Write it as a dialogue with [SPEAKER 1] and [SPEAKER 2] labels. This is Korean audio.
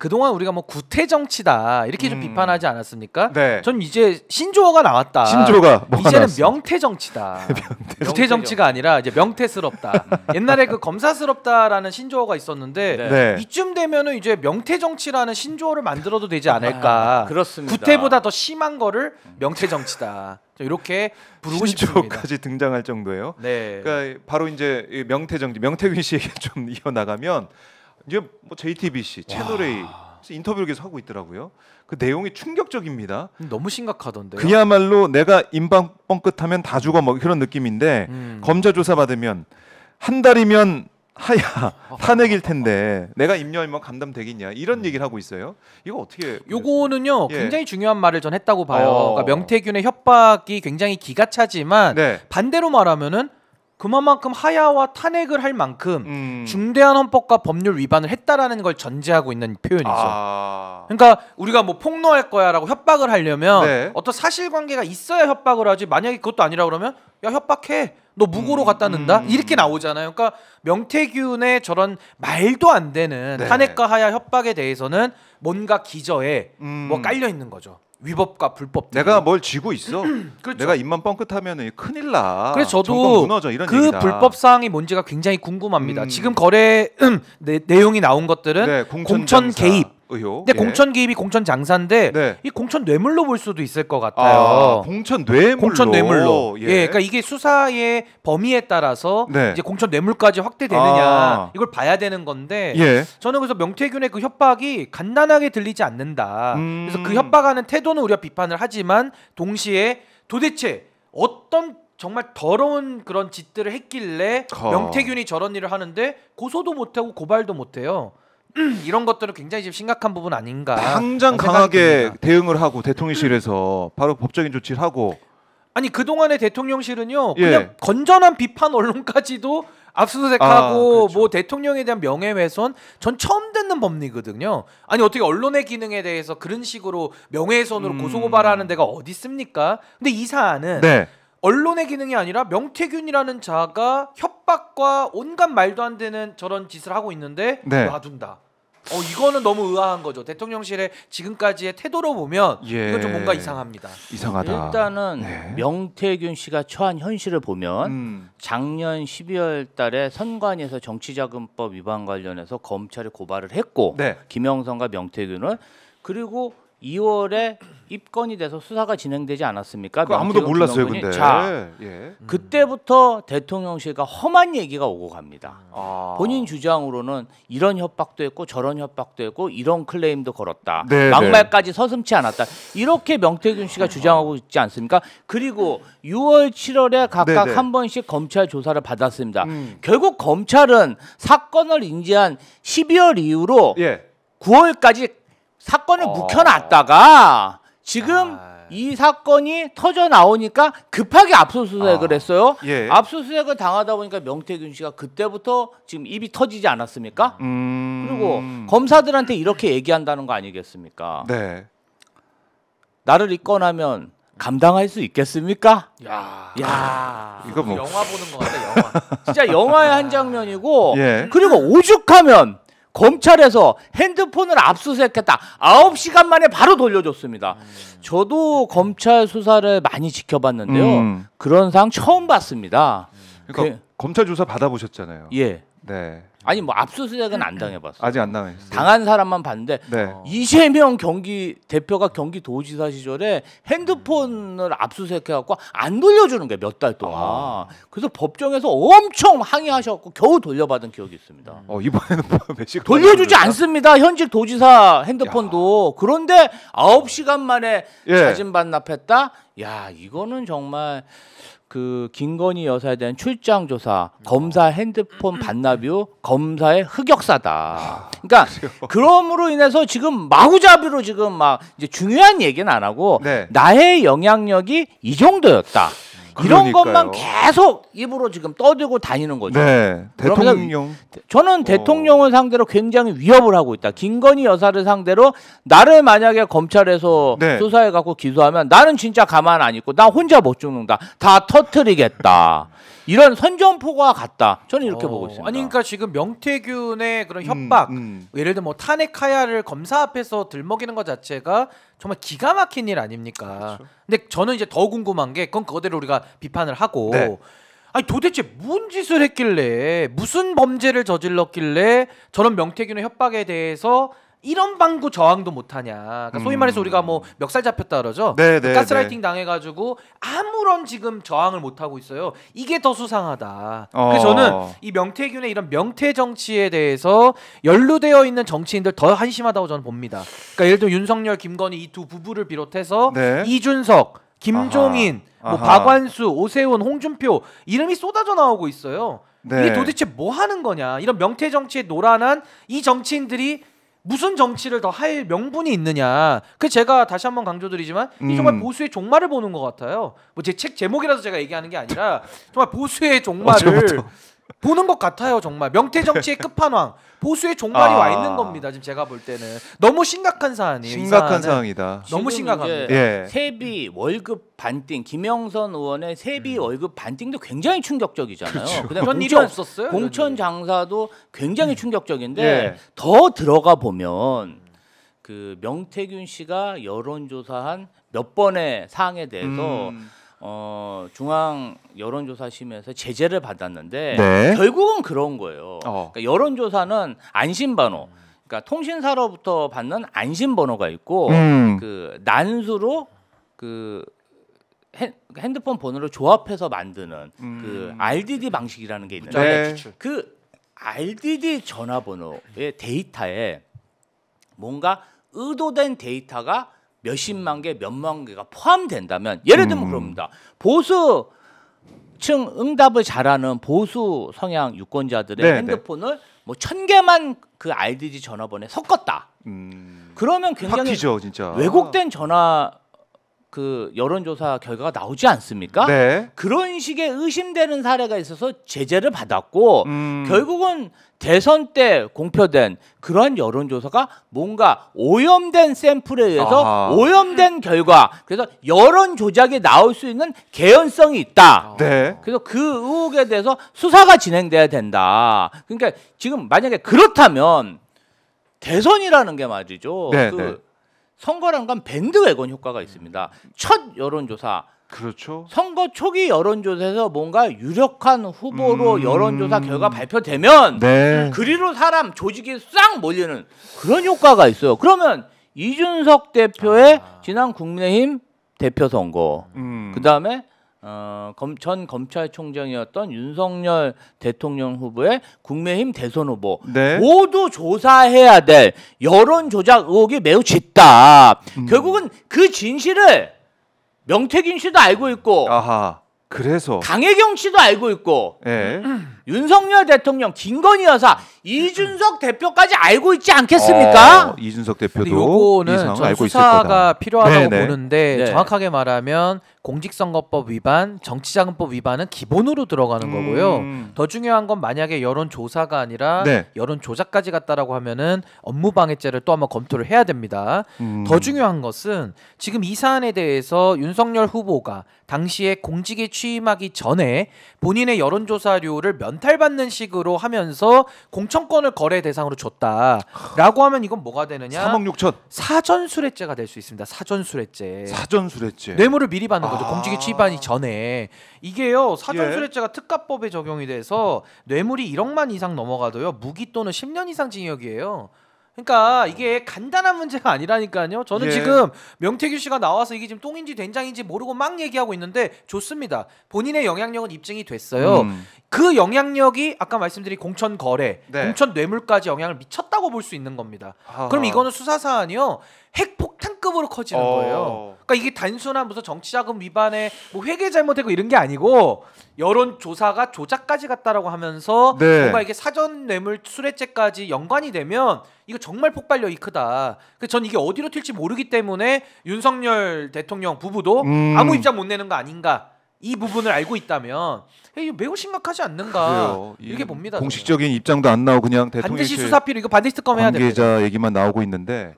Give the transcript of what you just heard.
[SPEAKER 1] 그동안 우리가 뭐 구태 정치다 이렇게 좀 비판하지 않았습니까?
[SPEAKER 2] 네.
[SPEAKER 1] 전 이제 신조어가 나왔다.
[SPEAKER 2] 신조어가 뭐가
[SPEAKER 1] 이제는
[SPEAKER 2] 나왔어요?
[SPEAKER 1] 명태 정치다. 구태 정치가 아니라 이제 명태스럽다. 옛날에 그 검사스럽다라는 신조어가 있었는데
[SPEAKER 2] 네.
[SPEAKER 1] 이쯤 되면은 이제 명태 정치라는 신조어를 만들어도 되지 않을까.
[SPEAKER 3] 그렇습니다.
[SPEAKER 1] 구태보다 더 심한 거를 명태 정치다. 이렇게 부르고 싶습니다.
[SPEAKER 2] 신조어까지 등장할 정도예요.
[SPEAKER 1] 네.
[SPEAKER 2] 그러니까 바로 이제 이 명태 정치, 명태균 씨에게 좀 이어나가면 이제 뭐 JTBC 채널A 인터뷰를 계속 하고 있더라고요. 그 내용이 충격적입니다.
[SPEAKER 1] 너무 심각하던데요.
[SPEAKER 2] 그야말로 내가 인방 뻥끗하면 다 죽어 뭐 그런 느낌인데 검사 조사 받으면 한 달이면 하야 탄핵일 텐데 내가 임여일만 감당되겠냐 이런 얘기를 하고 있어요. 이거 어떻게?
[SPEAKER 1] 요거는요
[SPEAKER 2] 예.
[SPEAKER 1] 굉장히 중요한 말을 전 했다고 봐요. 그러니까 명태균의 협박이 굉장히 기가 차지만
[SPEAKER 2] 네.
[SPEAKER 1] 반대로 말하면은 그만큼 하야와 탄핵을 할 만큼 중대한 헌법과 법률 위반을 했다라는 걸 전제하고 있는 표현이죠. 그러니까 우리가 뭐 폭로할 거야라고 협박을 하려면
[SPEAKER 2] 네.
[SPEAKER 1] 어떤 사실관계가 있어야 협박을 하지. 만약에 그것도 아니라 그러면 야 협박해. 너 무고로 갖다 넣는다? 이렇게 나오잖아요. 그러니까 명태균의 저런 말도 안 되는
[SPEAKER 2] 네.
[SPEAKER 1] 탄핵과 하야 협박에 대해서는 뭔가 기저에 뭐 깔려 있는 거죠. 위법과 불법.
[SPEAKER 2] 내가 뭘 쥐고 있어.
[SPEAKER 1] 그렇죠.
[SPEAKER 2] 내가 입만 뻥끗하면 큰일 나.
[SPEAKER 1] 그래서
[SPEAKER 2] 정권
[SPEAKER 1] 저도
[SPEAKER 2] 무너져 이런
[SPEAKER 1] 그
[SPEAKER 2] 얘기다.
[SPEAKER 1] 불법 사항이 뭔지가 굉장히 궁금합니다. 지금 거래 내용이 나온 것들은
[SPEAKER 2] 네,
[SPEAKER 1] 공천 개입.
[SPEAKER 2] 의혹.
[SPEAKER 1] 근데 공천 개입이 공천 장사인데
[SPEAKER 2] 네.
[SPEAKER 1] 이 공천 뇌물로 볼 수도 있을 것 같아요.
[SPEAKER 2] 공천 뇌물로.
[SPEAKER 1] 공천 뇌물로. 예. 그러니까 이게 수사의 범위에 따라서
[SPEAKER 2] 네.
[SPEAKER 1] 이제 공천 뇌물까지 확대되느냐 이걸 봐야 되는 건데
[SPEAKER 2] 예.
[SPEAKER 1] 저는 그래서 명태균의 그 협박이 간단하게 들리지 않는다. 그래서 그 협박하는 태도는 우리가 비판을 하지만 동시에 도대체 어떤 정말 더러운 그런 짓들을 했길래 명태균이 저런 일을 하는데 고소도 못하고 고발도 못해요. 이런 것들은 굉장히 지금 심각한 부분 아닌가.
[SPEAKER 2] 당장 강하게 대응을 하고 대통령실에서 바로 법적인 조치를 하고.
[SPEAKER 1] 아니 그동안의 대통령실은요
[SPEAKER 2] 예.
[SPEAKER 1] 그냥 건전한 비판 언론까지도 압수수색하고
[SPEAKER 2] 그렇죠.
[SPEAKER 1] 뭐 대통령에 대한 명예훼손 전 처음 듣는 법리거든요. 아니 어떻게 언론의 기능에 대해서 그런 식으로 명예훼손으로 고소고발하는 데가 어디 있습니까? 근데 이 사안은
[SPEAKER 2] 네.
[SPEAKER 1] 언론의 기능이 아니라 명태균이라는 자가 협박과 온갖 말도 안 되는 저런 짓을 하고 있는데
[SPEAKER 2] 네.
[SPEAKER 1] 놔둔다. 이거는 너무 의아한 거죠. 대통령실의 지금까지의 태도로 보면 이건 좀 뭔가 이상합니다.
[SPEAKER 2] 이상하다.
[SPEAKER 3] 일단은
[SPEAKER 2] 네.
[SPEAKER 3] 명태균 씨가 처한 현실을 보면 작년 12월 달에 선관위에서 정치자금법 위반 관련해서 검찰에 고발을 했고
[SPEAKER 2] 네.
[SPEAKER 3] 김영선과 명태균을 그리고 2월에 입건이 돼서 수사가 진행되지 않았습니까?
[SPEAKER 2] 아무도 몰랐어요,
[SPEAKER 3] 김영선이.
[SPEAKER 2] 근데.
[SPEAKER 3] 자,
[SPEAKER 2] 예.
[SPEAKER 3] 그때부터 대통령실과 험한 얘기가 오고 갑니다.
[SPEAKER 2] 아.
[SPEAKER 3] 본인 주장으로는 이런 협박도 했고 저런 협박도 했고 이런 클레임도 걸었다.
[SPEAKER 2] 네,
[SPEAKER 3] 막말까지 서슴지 않았다. 이렇게 명태균 씨가 주장하고 있지 않습니까? 그리고 6월, 7월에 각각
[SPEAKER 2] 네, 네.
[SPEAKER 3] 한 번씩 검찰 조사를 받았습니다. 결국 검찰은 사건을 인지한 12월 이후로
[SPEAKER 2] 예.
[SPEAKER 3] 9월까지 사건을 묵혀놨다가 지금 이 사건이 터져 나오니까 급하게 압수수색을 했어요.
[SPEAKER 2] 예.
[SPEAKER 3] 압수수색을 당하다 보니까 명태균 씨가 그때부터 지금 입이 터지지 않았습니까? 그리고 검사들한테 이렇게 얘기한다는 거 아니겠습니까?
[SPEAKER 2] 네.
[SPEAKER 3] 나를 입건하면 감당할 수 있겠습니까?
[SPEAKER 1] 야,
[SPEAKER 2] 이거 뭐
[SPEAKER 1] 영화 보는 것 같아. 영화.
[SPEAKER 3] 진짜 영화의 한 장면이고
[SPEAKER 2] 예.
[SPEAKER 3] 그리고 오죽하면 검찰에서 핸드폰을 압수수색했다. 9시간 만에 바로 돌려줬습니다. 저도 검찰 수사를 많이 지켜봤는데요. 그런 상황 처음 봤습니다.
[SPEAKER 2] 그러니까 검찰 조사 받아보셨잖아요.
[SPEAKER 3] 예.
[SPEAKER 2] 네.
[SPEAKER 3] 아니 뭐 압수수색은 안 당해봤어요.
[SPEAKER 2] 아직 안 당했어요.
[SPEAKER 3] 당한 사람만 봤는데
[SPEAKER 2] 네.
[SPEAKER 3] 이재명 경기 대표가 경기도지사 시절에 핸드폰을 압수수색해갖고 안 돌려주는 게 몇 달 동안. 그래서 법정에서 엄청 항의하셔갖고 겨우 돌려받은 기억이 있습니다.
[SPEAKER 2] 이번에는 몇시간
[SPEAKER 3] 돌려주지 않습니다. 현직 도지사 핸드폰도. 그런데 9시간 만에 자진 반납했다. 야, 이거는 정말 그 김건희 여사에 대한 출장 조사, 검사 핸드폰 반납 이후 검사의 흑역사다. 그러니까 그럼으로 인해서 지금 마구잡이로 지금 막 이제 중요한 얘기는 안 하고 나의 영향력이 이 정도였다. 이런 것만 계속 입으로 지금 떠들고 다니는 거죠.
[SPEAKER 2] 네. 대통령.
[SPEAKER 3] 저는 대통령을 상대로 굉장히 위협을 하고 있다. 김건희 여사를 상대로 나를 만약에 검찰에서 수사해 갖고 기소하면 나는 진짜 가만 안 있고 나 혼자 못 죽는다. 다 터뜨리겠다. 이런 선전포고와 같다. 저는 이렇게 보고 있습니다.
[SPEAKER 1] 아니 그러니까 지금 명태균의 그런 협박, 예를 들어 뭐 탄핵 하야를 검사 앞에서 들먹이는 것 자체가 정말 기가 막힌 일 아닙니까?
[SPEAKER 2] 그렇죠.
[SPEAKER 1] 근데 저는 이제 더 궁금한 게 그건 그거대로 우리가 비판을 하고
[SPEAKER 2] 네.
[SPEAKER 1] 아니 도대체 무슨 짓을 했길래 무슨 범죄를 저질렀길래 저런 명태균의 협박에 대해서 이런 방구 저항도 못하냐. 그러니까 소위 말해서 우리가 뭐 멱살 잡혔다 그러죠. 가스라이팅 당해가지고 아무런 지금 저항을 못하고 있어요. 이게 더 수상하다. 그래서 저는 이 명태균의 이런 명태 정치에 대해서 연루되어 있는 정치인들 더 한심하다고 저는 봅니다. 그러니까 예를 들어 윤석열, 김건희 이 두 부부를 비롯해서 이준석, 김종인, 뭐 박완수, 오세훈, 홍준표 이름이 쏟아져 나오고 있어요. 이게 도대체 뭐 하는 거냐. 이런 명태 정치에 노란한 이 정치인들이 무슨 정치를 더 할 명분이 있느냐. 그 제가 다시 한번 강조드리지만 이 정말 보수의 종말을 보는 것 같아요. 뭐 제 책 제목이라서 제가 얘기하는 게 아니라 정말 보수의 종말을 보는 것 같아요. 정말 명태 정치의 끝판왕, 보수의 종말이 와 있는 겁니다. 지금 제가 볼 때는 너무 심각한 사안이에요.
[SPEAKER 2] 심각한 상황이다.
[SPEAKER 1] 너무 심각합니다.
[SPEAKER 3] 예. 세비 월급 반띵, 김영선 의원의 세비 월급 반띵도 굉장히 충격적이잖아요.
[SPEAKER 2] 그렇죠.
[SPEAKER 1] 그런 일이 없었어요.
[SPEAKER 3] 공천 장사도 굉장히 충격적인데 더 들어가 보면 그 명태균 씨가 여론조사한 몇 번의 사항에 대해서 중앙 여론조사심에서 제재를 받았는데 결국은 그런 거예요. 그러니까 여론조사는 안심번호, 그러니까 통신사로부터 받는 안심번호가 있고 그 난수로 그 핸드폰 번호를 조합해서 만드는 그 RDD 방식이라는 게 있는데 그 RDD 전화번호의 데이터에 뭔가 의도된 데이터가 몇십만 개, 몇만 개가 포함된다면 예를 들면 그럽니다. 보수층 응답을 잘하는 보수 성향 유권자들의 핸드폰을 뭐 1000개만 그 RDD 전화번호에 섞었다. 그러면 굉장히
[SPEAKER 2] 튀죠, 진짜.
[SPEAKER 3] 왜곡된 전화 그 여론조사 결과가 나오지 않습니까? 그런 식의 의심되는 사례가 있어서 제재를 받았고 결국은 대선 때 공표된 그런 여론조사가 뭔가 오염된 샘플에 의해서 오염된 결과, 그래서 여론 조작이 나올 수 있는 개연성이 있다. 그래서 그 의혹에 대해서 수사가 진행돼야 된다. 그러니까 지금 만약에 그렇다면 대선이라는 게 말이죠. 선거라는 건 밴드웨건 효과가 있습니다. 첫 여론조사,
[SPEAKER 2] 그렇죠.
[SPEAKER 3] 선거 초기 여론조사에서 뭔가 유력한 후보로 여론조사 결과 발표되면 그리로 사람 조직이 싹 몰리는 그런 효과가 있어요. 그러면 이준석 대표의 지난 국민의힘 대표 선거, 그 다음에 전 검찰총장이었던 윤석열 대통령 후보의 국민의힘 대선 후보 모두 조사해야 될 여론 조작 의혹이 매우 짙다. 결국은 그 진실을 명태균 씨도 알고 있고
[SPEAKER 2] 그래서
[SPEAKER 3] 강혜경 씨도 알고 있고 윤석열 대통령, 김건희 여사, 이준석 대표까지 알고 있지 않겠습니까?
[SPEAKER 2] 이준석 대표도
[SPEAKER 1] 요거는
[SPEAKER 2] 이 상황을 알고 있을
[SPEAKER 1] 수사가
[SPEAKER 2] 거다.
[SPEAKER 1] 필요하다고 보는데 정확하게 말하면 공직선거법 위반, 정치자금법 위반은 기본으로 들어가는 거고요. 더 중요한 건 만약에 여론조사가 아니라 여론조작까지 갔다라고 하면은 업무방해죄를 또 한번 검토를 해야 됩니다. 더 중요한 것은 지금 이 사안에 대해서 윤석열 후보가 당시에 공직에 취임하기 전에 본인의 여론조사료를 면탈받는 식으로 하면서 공천권을 거래 대상으로 줬다라고 하면 이건 뭐가 되느냐?
[SPEAKER 2] 3억 6천
[SPEAKER 1] 사전수뢰죄가 될 수 있습니다. 사전수뢰죄.
[SPEAKER 2] 사전수뢰죄.
[SPEAKER 1] 뇌물을 미리 받는 거죠. 공직에 취임하기 전에. 이게요. 사전수뢰죄가 특가법에 적용이 돼서 뇌물이 1억만 이상 넘어가도요. 무기 또는 10년 이상 징역이에요. 그러니까 이게 간단한 문제가 아니라니까요. 저는 지금 명태균 씨가 나와서 이게 지금 똥인지 된장인지 모르고 막 얘기하고 있는데 좋습니다. 본인의 영향력은 입증이 됐어요. 그 영향력이 아까 말씀드린 공천 거래, 공천 뇌물까지 영향을 미쳤다고 볼 수 있는 겁니다. 그럼 이거는 수사 사안이요. 핵폭탄급으로 커지는 거예요. 그러니까 이게 단순한 무슨 정치자금 위반에 뭐 회계 잘못되고 이런 게 아니고 여론조사가 조작까지 갔다라고 하면서 뭔가 이게 사전 뇌물 수뢰죄까지 연관이 되면 이거 정말 폭발력이 크다. 그래서 전 이게 어디로 튈지 모르기 때문에 윤석열 대통령 부부도 아무 입장 못 내는 거 아닌가. 이 부분을 알고 있다면 이거 매우 심각하지 않는가 이렇게 봅니다.
[SPEAKER 2] 공식적인 입장도 안 나오고 그냥 대통령실
[SPEAKER 1] 반드시 수사 필요, 이거 반드시 특검해야 됩니다.
[SPEAKER 2] 관계자 얘기만 나오고 있는데